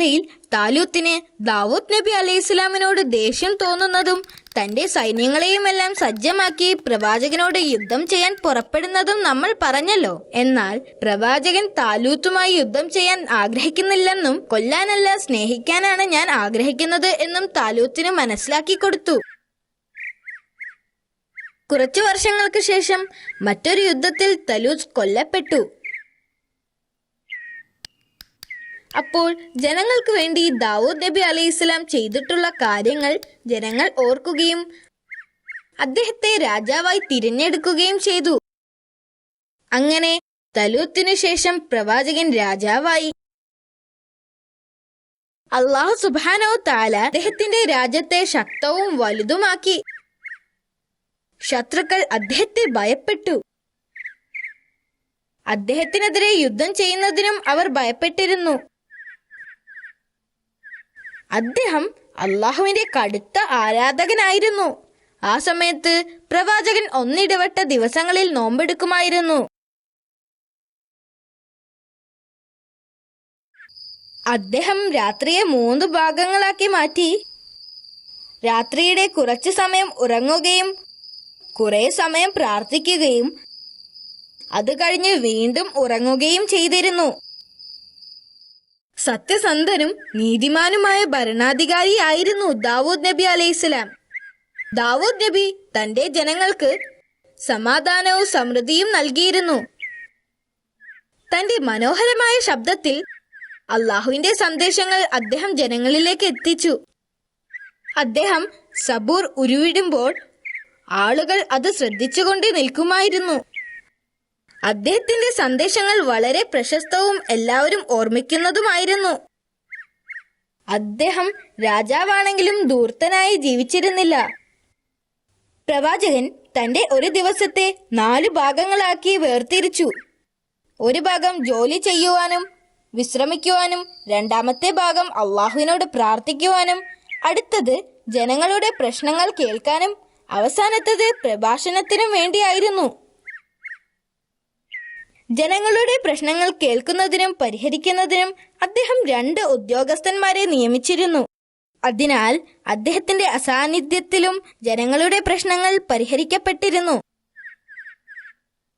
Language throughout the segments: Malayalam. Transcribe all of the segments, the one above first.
യിൽ താലൂത്തിന് ദാവൂദ് നബി അലൈഹിസ്സലാമിനോട് ദേഷ്യം തോന്നുന്നതും തന്റെ സൈന്യങ്ങളെയുമെല്ലാം സജ്ജമാക്കി പ്രവാചകനോട് യുദ്ധം ചെയ്യാൻ പുറപ്പെടുന്നതും നമ്മൾ പറഞ്ഞല്ലോ. എന്നാൽ പ്രവാചകൻ താലൂത്തുമായി യുദ്ധം ചെയ്യാൻ ആഗ്രഹിക്കുന്നില്ലെന്നും കൊല്ലാനല്ല സ്നേഹിക്കാനാണ് ഞാൻ ആഗ്രഹിക്കുന്നത് എന്നും താലൂത്തിന് മനസ്സിലാക്കി കൊടുത്തു. കുറച്ചു വർഷങ്ങൾക്ക് ശേഷം മറ്റൊരു യുദ്ധത്തിൽ തലൂത്ത് കൊല്ലപ്പെട്ടു. അപ്പോൾ ജനങ്ങൾക്ക് വേണ്ടി ദാവൂദ് നബി അലൈഹിസ്സലാം ചെയ്തിട്ടുള്ള കാര്യങ്ങൾ ജനങ്ങൾ ഓർക്കുകയും അദ്ദേഹത്തെ രാജാവായി തിരഞ്ഞെടുക്കുകയും ചെയ്തു. അങ്ങനെ തലൂത്തിനു ശേഷം പ്രവാചകൻ രാജാവായി. അല്ലാഹു സുബ്ഹാനഹു തആല അദ്ദേഹത്തിന്റെ രാജ്യത്തെ ശക്തവും വലുതുമാക്കി. ശത്രുക്കൾ അദ്ദേഹത്തെ ഭയപ്പെട്ടു. അദ്ദേഹത്തിനെതിരെ യുദ്ധം ചെയ്യുന്നതിനും അവർ ഭയപ്പെട്ടിരുന്നു. അദ്ദേഹം അള്ളാഹുവിന്റെ കടുത്ത ആരാധകനായിരുന്നു. ആ സമയത്ത് പ്രവാചകൻ ഒന്നിടവിട്ട ദിവസങ്ങളിൽ നോമ്പെടുക്കുമായിരുന്നു. അദ്ദേഹം രാത്രിയെ 3 ഭാഗങ്ങളാക്കി മാറ്റി. രാത്രിയുടെ കുറച്ചു സമയം ഉറങ്ങുകയും കുറെ സമയം പ്രാർത്ഥിക്കുകയും അത് കഴിഞ്ഞ് വീണ്ടും ഉറങ്ങുകയും ചെയ്തിരുന്നു. സത്യസന്ധനും നീതിമാനുമായ ഭരണാധികാരിയായിരുന്നു ദാവൂദ് നബി അലൈഹിസ്സലാം. ദാവൂദ് നബി തന്റെ ജനങ്ങൾക്ക് സമാധാനവും സമൃദ്ധിയും നൽകിയിരുന്നു. തന്റെ മനോഹരമായ ശബ്ദത്തിൽ അള്ളാഹുവിന്റെ സന്ദേശങ്ങൾ അദ്ദേഹം ജനങ്ങളിലേക്ക് എത്തിച്ചു. അദ്ദേഹം സബൂർ ഉരുവിടുമ്പോൾ ആളുകൾ അത് ശ്രദ്ധിച്ചുകൊണ്ട് നിൽക്കുമായിരുന്നു. അദ്ദേഹത്തിന്റെ സന്ദേശങ്ങൾ വളരെ പ്രശസ്തവും എല്ലാവരും ഓർമ്മിക്കുന്നതുമായിരുന്നു. അദ്ദേഹം രാജാവാണെങ്കിലും ധൂർത്തനായി ജീവിച്ചിരുന്നില്ല. പ്രവാചകൻ തന്റെ ഒരു ദിവസത്തെ 4 ഭാഗങ്ങളാക്കി വേർതിരിച്ചു. ഒരു ഭാഗം ജോലി ചെയ്യുവാനും വിശ്രമിക്കുവാനും, രണ്ടാമത്തെ ഭാഗം അള്ളാഹുവിനോട് പ്രാർത്ഥിക്കുവാനും, അടുത്തത് ജനങ്ങളുടെ പ്രശ്നങ്ങൾ കേൾക്കാനും, അവസാനത്തത് പ്രഭാഷണത്തിനും വേണ്ടിയായിരുന്നു. ജനങ്ങളുടെ പ്രശ്നങ്ങൾ കേൾക്കുന്നതിനും പരിഹരിക്കുന്നതിനും അദ്ദേഹം 2 ഉദ്യോഗസ്ഥന്മാരെ നിയമിച്ചിരുന്നു. അതിനാൽ അദ്ദേഹത്തിന്റെ അസാന്നിധ്യത്തിലും ജനങ്ങളുടെ പ്രശ്നങ്ങൾ പരിഹരിക്കപ്പെട്ടിരുന്നു.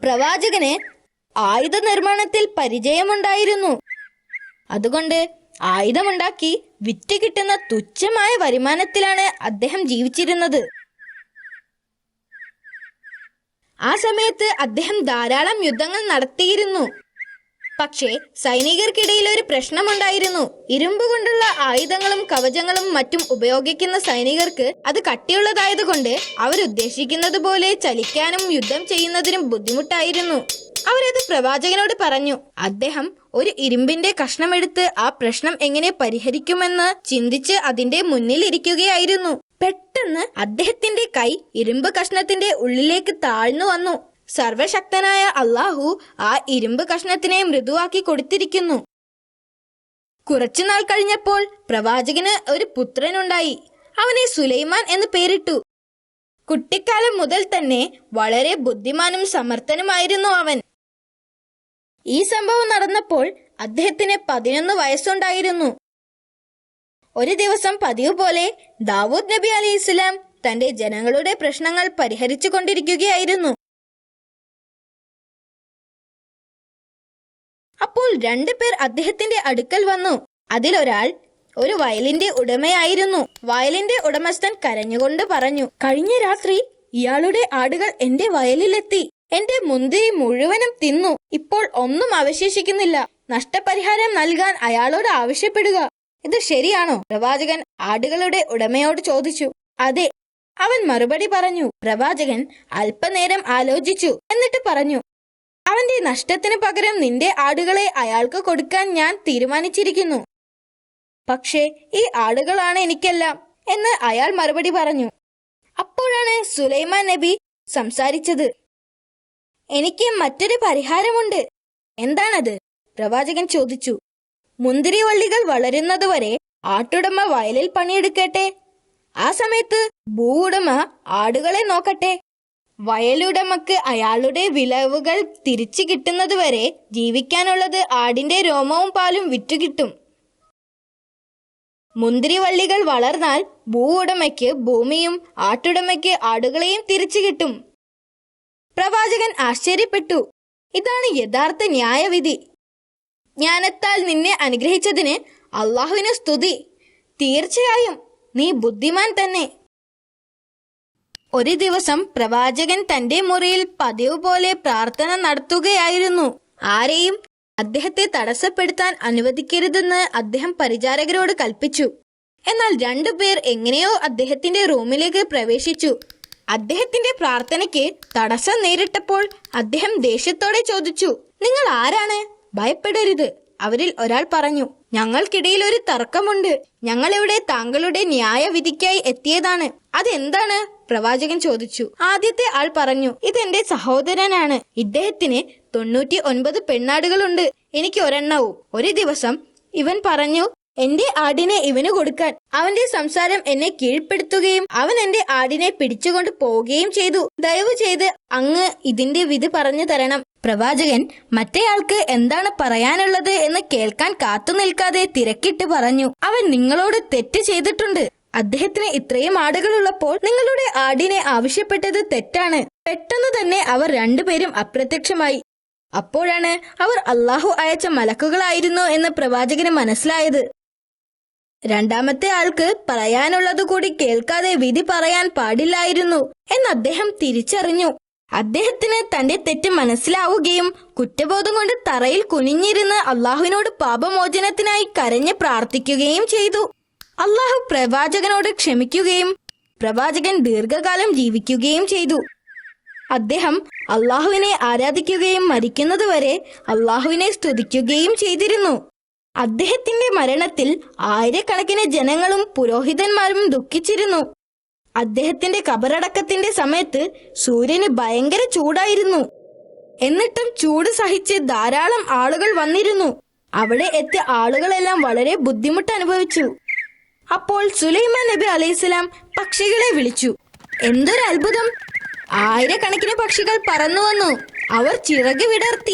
പ്രവാചകന് ആയുധ നിർമ്മാണത്തിൽ പരിചയമുണ്ടായിരുന്നു. അതുകൊണ്ട് ആയുധമുണ്ടാക്കി വിറ്റ് കിട്ടുന്ന തുച്ഛമായ വരുമാനത്തിലാണ് അദ്ദേഹം ജീവിച്ചിരുന്നത്. ആ സമയത്ത് അദ്ദേഹം ധാരാളം യുദ്ധങ്ങൾ നടത്തിയിരുന്നു. പക്ഷേ സൈനികർക്കിടയിൽ ഒരു പ്രശ്നമുണ്ടായിരുന്നു. ഇരുമ്പ് കൊണ്ടുള്ള ആയുധങ്ങളും കവചങ്ങളും മറ്റും ഉപയോഗിക്കുന്ന സൈനികർക്ക് അത് കട്ടിയുള്ളതായതുകൊണ്ട് അവരുദ്ദേശിക്കുന്നത് പോലെ ചലിക്കാനും യുദ്ധം ചെയ്യുന്നതിനും ബുദ്ധിമുട്ടായിരുന്നു. അവരത് പ്രവാചകനോട് പറഞ്ഞു. അദ്ദേഹം ഒരു ഇരുമ്പിന്റെ കഷ്ണമെടുത്ത് ആ പ്രശ്നം എങ്ങനെ പരിഹരിക്കുമെന്ന് ചിന്തിച്ച് അതിന്റെ മുന്നിൽ ഇരിക്കുകയായിരുന്നു. പെട്ടെന്ന് അദ്ദേഹത്തിന്റെ കൈ ഇരുമ്പ് കഷ്ണത്തിന്റെ ഉള്ളിലേക്ക് താഴ്ന്നു വന്നു. സർവശക്തനായ അള്ളാഹു ആ ഇരുമ്പ് കഷ്ണത്തിനെ മൃദുവാക്കി കൊടുത്തിരിക്കുന്നു. കുറച്ചുനാൾ കഴിഞ്ഞപ്പോൾ പ്രവാചകന് ഒരു പുത്രനുണ്ടായി. അവനെ സുലൈമാൻ എന്ന് പേരിട്ടു. കുട്ടിക്കാലം മുതൽ തന്നെ വളരെ ബുദ്ധിമാനും സമർത്ഥനുമായിരുന്നു അവൻ. ഈ സംഭവം നടന്നപ്പോൾ അദ്ദേഹത്തിന് 11 വയസ്സുണ്ടായിരുന്നു. ഒരു ദിവസം പതിവ് പോലെ ദാവൂദ് നബി അലൈഹിസ്സലാം തന്റെ ജനങ്ങളുടെ പ്രശ്നങ്ങൾ പരിഹരിച്ചു കൊണ്ടിരിക്കുകയായിരുന്നു. അപ്പോൾ 2 പേർ അദ്ദേഹത്തിന്റെ അടുക്കൽ വന്നു. അതിലൊരാൾ ഒരു വയലിന്റെ ഉടമയായിരുന്നു. വയലിന്റെ ഉടമസ്ഥൻ കരഞ്ഞുകൊണ്ട് പറഞ്ഞു, കഴിഞ്ഞ രാത്രി ഇയാളുടെ ആടുകൾ എന്റെ വയലിലെത്തി. എന്റെ മുന്തിരി മുഴുവനും തിന്നു. ഇപ്പോൾ ഒന്നും അവശേഷിക്കുന്നില്ല. നഷ്ടപരിഹാരം നൽകാൻ അയാളോട് ആവശ്യപ്പെടുക. ഇത് ശരിയാണോ? പ്രവാചകൻ ആടുകളുടെ ഉടമയോട് ചോദിച്ചു. അതെ, അവൻ മറുപടി പറഞ്ഞു. പ്രവാചകൻ അല്പനേരം ആലോചിച്ചു. എന്നിട്ട് പറഞ്ഞു, അവന്റെ നഷ്ടത്തിന് പകരം നിന്റെ ആടുകളെ അയാൾക്ക് കൊടുക്കാൻ ഞാൻ തീരുമാനിച്ചിരിക്കുന്നു. പക്ഷേ ഈ ആടുകളാണ് എനിക്കെല്ലാം എന്ന് അയാൾ മറുപടി പറഞ്ഞു. അപ്പോഴാണ് സുലൈമാൻ നബി സംസാരിച്ചത്. എനിക്ക് മറ്റൊരു പരിഹാരമുണ്ട്. എന്താണത്? പ്രവാചകൻ ചോദിച്ചു. മുന്തിരിവള്ളികൾ വളരുന്നതുവരെ ആട്ടുടമ വയലിൽ പണിയെടുക്കട്ടെ. ആ സമയത്ത് ഭൂവുടമ ആടുകളെ നോക്കട്ടെ. വയലുടമക്ക് അയാളുടെ വിളവുകൾ തിരിച്ചു കിട്ടുന്നതുവരെ ജീവിക്കാനുള്ളത് ആടിന്റെ രോമവും പാലും വിറ്റുകിട്ടും. മുന്തിരിവള്ളികൾ വളർന്നാൽ ഭൂവുടമയ്ക്ക് ഭൂമിയും ആട്ടുടമയ്ക്ക് ആടുകളെയും തിരിച്ചു കിട്ടും. പ്രവാചകൻ ആശ്ചര്യപ്പെട്ടു. ഇതാണ് യഥാർത്ഥ ന്യായവിധി. ജ്ഞാനത്താൽ നിന്നെ അനുഗ്രഹിച്ചതിന് അള്ളാഹുവിന് സ്തുതി. തീർച്ചയായും നീ ബുദ്ധിമാൻ തന്നെ. ഒരു ദിവസം പ്രവാചകൻ തന്റെ മുറിയിൽ പതിവ് പോലെ പ്രാർത്ഥന നടത്തുകയായിരുന്നു. ആരെയും അദ്ദേഹത്തെ തടസ്സപ്പെടുത്താൻ അനുവദിക്കരുതെന്ന് അദ്ദേഹം പരിചാരകരോട് കൽപ്പിച്ചു. എന്നാൽ 2 പേർ എങ്ങനെയോ അദ്ദേഹത്തിന്റെ റൂമിലേക്ക് പ്രവേശിച്ചു. അദ്ദേഹത്തിന്റെ പ്രാർത്ഥനയ്ക്ക് തടസ്സം നേരിട്ടപ്പോൾ അദ്ദേഹം ദേഷ്യത്തോടെ ചോദിച്ചു, നിങ്ങൾ ആരാണ്? ഭയപ്പെടരുത്. അവരിൽ ഒരാൾ പറഞ്ഞു, ഞങ്ങൾക്കിടയിൽ ഒരു തർക്കമുണ്ട്. ഞങ്ങളിവിടെ താങ്കളുടെ ന്യായവിധിക്കായി എത്തിയതാണ്. അതെന്താണ്? പ്രവാചകൻ ചോദിച്ചു. ആദ്യത്തെ ആൾ പറഞ്ഞു, ഇതെന്റെ സഹോദരനാണ്. ഇദ്ദേഹത്തിന് 99 പെണ്ണാടുകളുണ്ട്. എനിക്ക് ഒരെണ്ണവും. ഒരു ദിവസം ഇവൻ പറഞ്ഞു, എന്റെ ആടിനെ ഇവന് കൊടുക്കാൻ. അവന്റെ സംസാരം എന്നെ കീഴ്പ്പെടുത്തുകയും അവൻ എന്റെ ആടിനെ പിടിച്ചുകൊണ്ട് പോവുകയും ചെയ്തു. ദയവ് ചെയ്ത് അങ്ങ് ഇതിന്റെ വിധി പറഞ്ഞു തരണം. പ്രവാചകൻ മറ്റേയാൾക്ക് എന്താണ് പറയാനുള്ളത് എന്ന് കേൾക്കാൻ കാത്തു നിൽക്കാതെ തിരക്കിട്ട് പറഞ്ഞു, അവൻ നിങ്ങളോട് തെറ്റ് ചെയ്തിട്ടുണ്ട്. അദ്ദേഹത്തിന് ഇത്രയും ആടുകളുള്ളപ്പോൾ നിങ്ങളുടെ ആടിനെ ആവശ്യപ്പെട്ടത് തെറ്റാണ്. പെട്ടെന്ന് തന്നെ അവർ 2 പേരും അപ്രത്യക്ഷമായി. അപ്പോഴാണ് അവർ അള്ളാഹു അയച്ച മലക്കുകളായിരുന്നു എന്ന് പ്രവാചകന് മനസ്സിലായത്. രണ്ടാമത്തെ ആൾക്ക് പറയാനുള്ളത് കൂടി കേൾക്കാതെ വിധി പറയാൻ പാടില്ലായിരുന്നു എന്ന് അദ്ദേഹം തിരിച്ചറിഞ്ഞു. അദ്ദേഹത്തിന് തന്റെ തെറ്റ് മനസ്സിലാവുകയും കുറ്റബോധം കൊണ്ട് തറയിൽ കുനിഞ്ഞിരുന്ന് അള്ളാഹുവിനോട് പാപമോചനത്തിനായി കരഞ്ഞ് പ്രാർത്ഥിക്കുകയും ചെയ്തു. അള്ളാഹു പ്രവാചകനോട് ക്ഷമിക്കുകയും പ്രവാചകൻ ദീർഘകാലം ജീവിക്കുകയും ചെയ്തു. അദ്ദേഹം അള്ളാഹുവിനെ ആരാധിക്കുകയും മരിക്കുന്നതുവരെ അള്ളാഹുവിനെ സ്തുതിക്കുകയും ചെയ്തിരുന്നു. അദ്ദേഹത്തിന്റെ മരണത്തിൽ ആയിരക്കണക്കിന് ജനങ്ങളും പുരോഹിതന്മാരും ദുഃഖിച്ചിരുന്നു. അദ്ദേഹത്തിന്റെ കബറടക്കത്തിന്റെ സമയത്ത് സൂര്യന് ഭയങ്കര ചൂടായിരുന്നു. എന്നിട്ടും ചൂട് സഹിച്ച് ധാരാളം ആളുകൾ വന്നിരുന്നു. അവിടെ എത്തിയ ആളുകളെല്ലാം വളരെ ബുദ്ധിമുട്ട് അനുഭവിച്ചു. അപ്പോൾ സുലൈമാൻ നബി അലൈഹിസ്സലാം പക്ഷികളെ വിളിച്ചു. എന്തൊരു അത്ഭുതം! ആയിരക്കണക്കിന് പക്ഷികൾ പറന്നു വന്നു. അവർ ചിറക് വിടർത്തി.